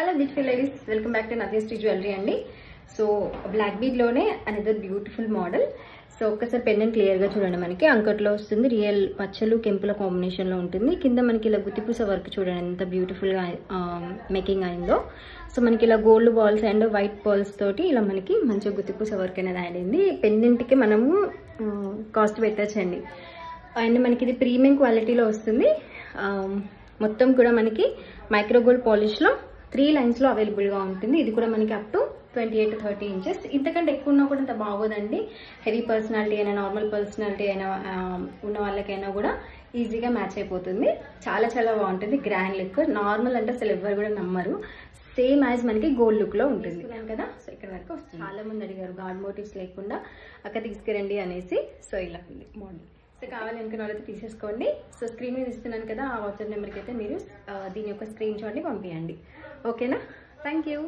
Hello beautiful ladies, welcome back to nothing jewellery అండి. So black bead లోనే another beautiful model. So ఒక్కసారి pendant clear గా చూడండి. మనకి అంకట్లో వస్తుంది, రియల్ పచ్చలు కెంపుల కాంబినేషన్ లో ఉంటుంది. కింద మనకి ఇలా గుత్తిపూస వర్క్ చూడండి ఎంత బ్యూటిఫుల్ గా మేకింగ్ అయిందో. సో మనకి ఇలా gold balls and white balls తోటి ఇలా మనకి మంచిగా గుత్తిపూస వర్క్ అనేది యాడ్ అయింది. పెండెంట్ కి మనము కాస్ట్ పెట్టచ్చండి. అండ్ మనకి ఇది ప్రీమియం క్వాలిటీలో వస్తుంది. మొత్తం కూడా మనకి మైక్రో గోల్డ్ పాలిష్ లో 3 లైన్స్ లో అవైలబుల్ గా ఉంటుంది. ఇది కూడా మనకి అప్ టు 28 to 30 ఇంచెస్. ఇంతకంటే ఎక్కువ ఉన్నా కూడా ఇంత బాగోదండి. హెవీ పర్సనాలిటీ అయినా నార్మల్ పర్సనాలిటీ అయినా ఉన్న వాళ్ళకైనా కూడా ఈజీగా మ్యాచ్ అయిపోతుంది. చాలా చాలా బాగుంటుంది. గ్రాండ్ లుక్, నార్మల్ అంటే అసలు ఎవరు కూడా నమ్మరు. సేమ్ యాజ్ మనకి గోల్డ్ లుక్ లో ఉంటుంది కదా. సో ఇక్కడ వరకు వస్తుంది. చాలా మంది అడిగారు గాడ్ మోటివ్స్ లేకుండా అక్క తీసుకురండి అనేసి. సో ఇలా ఉంది మోడల్. సో కావాలనుకున్న వాళ్ళకి తీసేసుకోండి. సో స్క్రీన్ మీద ఇస్తున్నాను కదా, ఆ వాట్సాప్ నెంబర్కి అయితే మీరు దీని యొక్క స్క్రీన్ షాట్ని పంపించండి. ఓకేనా? Thank you.